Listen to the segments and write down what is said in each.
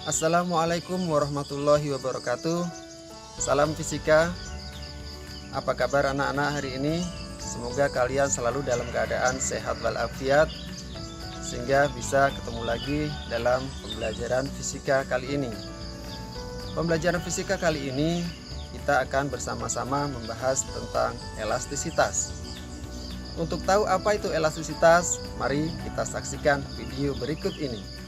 Assalamualaikum warahmatullahi wabarakatuh. Salam fisika. Apa kabar anak-anak hari ini? Semoga kalian selalu dalam keadaan sehat walafiat, sehingga bisa ketemu lagi dalam pembelajaran fisika kali ini. Pembelajaran fisika kali ini kita akan bersama-sama membahas tentang elastisitas. Untuk tahu apa itu elastisitas, mari kita saksikan video berikut ini.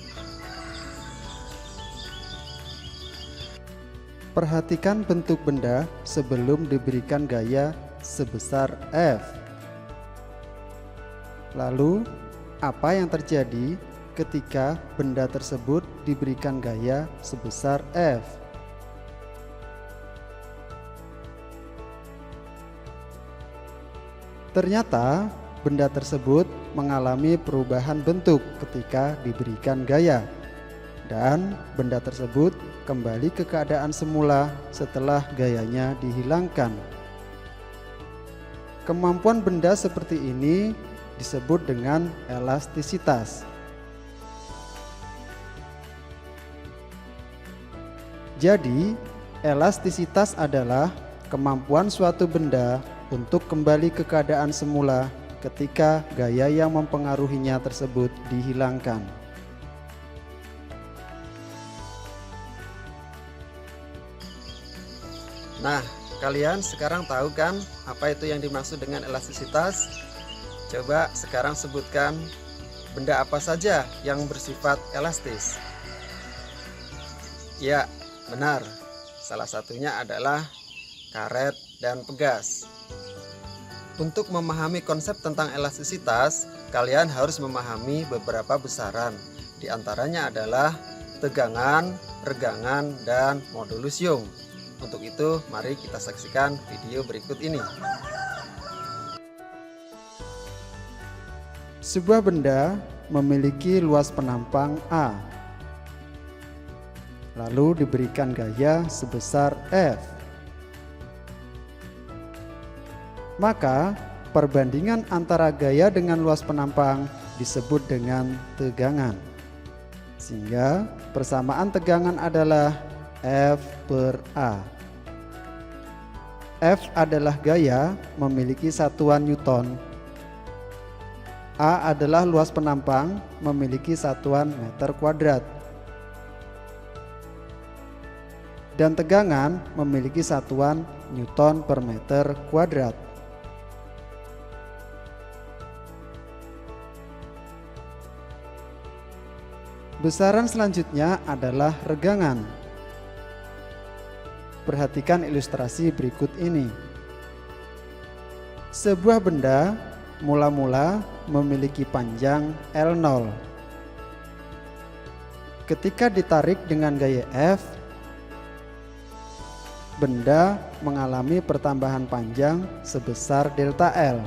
Perhatikan bentuk benda sebelum diberikan gaya sebesar F. Lalu, apa yang terjadi ketika benda tersebut diberikan gaya sebesar F? Ternyata, benda tersebut mengalami perubahan bentuk ketika diberikan gaya, dan benda tersebut kembali ke keadaan semula setelah gayanya dihilangkan. Kemampuan benda seperti ini disebut dengan elastisitas. Jadi, elastisitas adalah kemampuan suatu benda untuk kembali ke keadaan semula ketika gaya yang mempengaruhinya tersebut dihilangkan. Nah, kalian sekarang tahu kan apa itu yang dimaksud dengan elastisitas? Coba sekarang sebutkan benda apa saja yang bersifat elastis. Ya, benar. Salah satunya adalah karet dan pegas. Untuk memahami konsep tentang elastisitas, kalian harus memahami beberapa besaran. Di antaranya adalah tegangan, regangan, dan modulus Young. Untuk itu, mari kita saksikan video berikut ini. Sebuah benda memiliki luas penampang A, lalu diberikan gaya sebesar F. Maka, perbandingan antara gaya dengan luas penampang disebut dengan tegangan. Sehingga, persamaan tegangan adalah F per A. F adalah gaya memiliki satuan Newton. A adalah luas penampang memiliki satuan meter kuadrat. Dan tegangan memiliki satuan Newton per meter kuadrat. Besaran selanjutnya adalah regangan. Perhatikan ilustrasi berikut ini. Sebuah benda mula-mula memiliki panjang L0. Ketika ditarik dengan gaya F, benda mengalami pertambahan panjang sebesar delta L.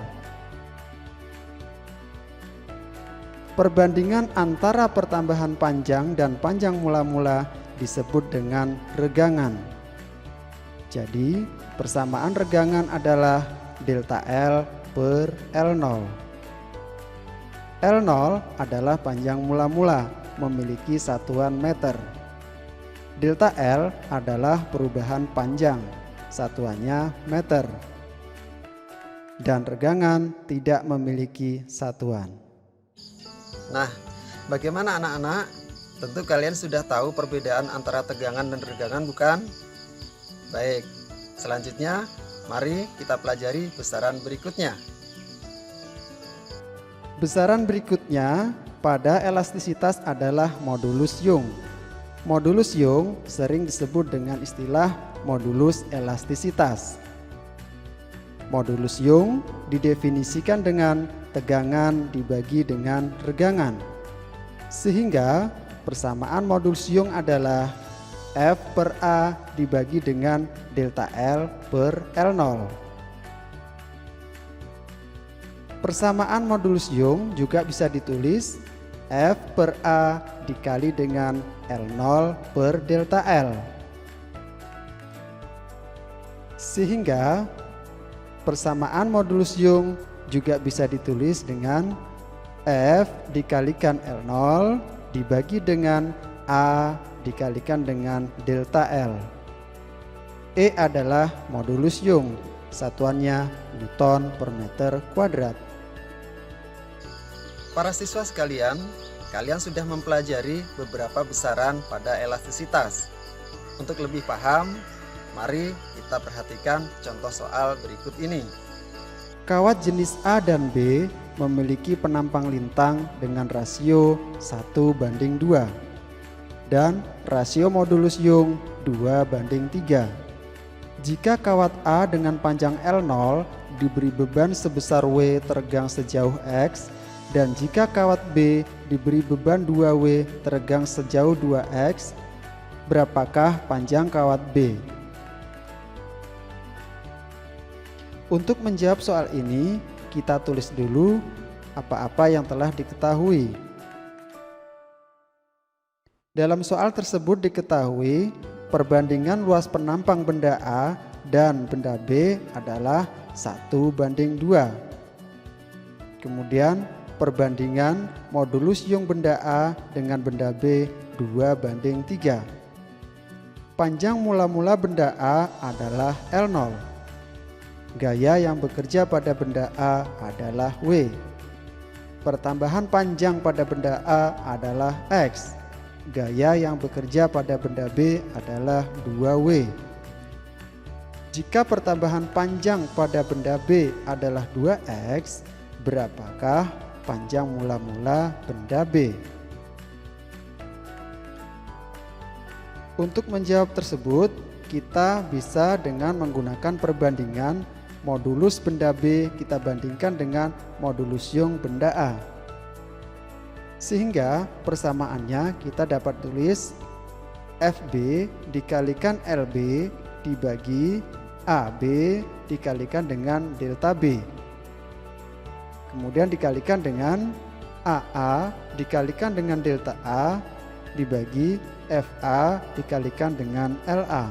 Perbandingan antara pertambahan panjang dan panjang mula-mula disebut dengan regangan. Jadi, persamaan regangan adalah delta L per L0. L0 adalah panjang mula-mula memiliki satuan meter. Delta L adalah perubahan panjang, satuannya meter. Dan regangan tidak memiliki satuan. Nah, bagaimana anak-anak? Tentu kalian sudah tahu perbedaan antara tegangan dan regangan, bukan? Baik, selanjutnya mari kita pelajari besaran berikutnya. Besaran berikutnya pada elastisitas adalah modulus Young. Modulus Young sering disebut dengan istilah modulus elastisitas. Modulus Young didefinisikan dengan tegangan dibagi dengan regangan. Sehingga persamaan modulus Young adalah F per A dibagi dengan delta L per L0. Persamaan modulus Young juga bisa ditulis F per A dikali dengan L0 per delta L. Sehingga persamaan modulus Young juga bisa ditulis dengan F dikalikan L0 dibagi dengan A dikalikan dengan delta L. E adalah modulus Young, satuannya Newton per meter kuadrat. Para siswa sekalian, kalian sudah mempelajari beberapa besaran pada elastisitas. Untuk lebih paham, mari kita perhatikan contoh soal berikut ini. Kawat jenis A dan B memiliki penampang lintang dengan rasio 1:2 dan rasio modulus Young 2:3. Jika kawat A dengan panjang L0 diberi beban sebesar W teregang sejauh X, dan jika kawat B diberi beban 2W teregang sejauh 2X, berapakah panjang kawat B? Untuk menjawab soal ini, kita tulis dulu apa-apa yang telah diketahui. Dalam soal tersebut diketahui perbandingan luas penampang benda A dan benda B adalah 1:2. Kemudian perbandingan modulus Young benda A dengan benda B 2:3. Panjang mula-mula benda A adalah L0. Gaya yang bekerja pada benda A adalah W. Pertambahan panjang pada benda A adalah X. Gaya yang bekerja pada benda B adalah 2W. Jika pertambahan panjang pada benda B adalah 2X, berapakah panjang mula-mula benda B? Untuk menjawab tersebut, kita bisa dengan menggunakan perbandingan modulus benda B kita bandingkan dengan modulus Young benda A. Sehingga persamaannya kita dapat tulis FB dikalikan LB dibagi AB dikalikan dengan delta B. Kemudian dikalikan dengan AA dikalikan dengan delta A dibagi FA dikalikan dengan LA.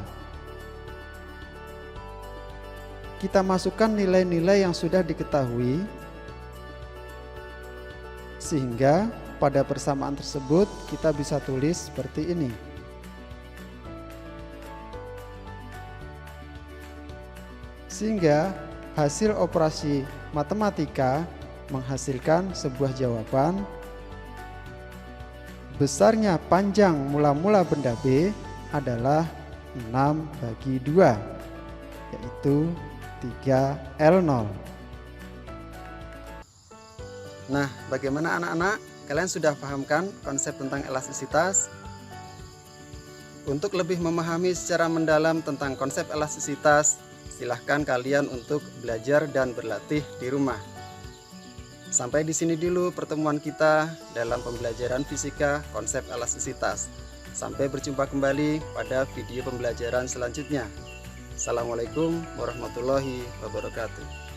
Kita masukkan nilai-nilai yang sudah diketahui, sehingga pada persamaan tersebut kita bisa tulis seperti ini. Sehingga hasil operasi matematika menghasilkan sebuah jawaban. Besarnya panjang mula-mula benda B adalah 6/2, yaitu 3L0. Nah, bagaimana anak-anak? Kalian sudah pahamkan konsep tentang elastisitas? Untuk lebih memahami secara mendalam tentang konsep elastisitas, silahkan kalian untuk belajar dan berlatih di rumah. Sampai di sini dulu pertemuan kita dalam pembelajaran fisika konsep elastisitas. Sampai berjumpa kembali pada video pembelajaran selanjutnya. Assalamualaikum warahmatullahi wabarakatuh.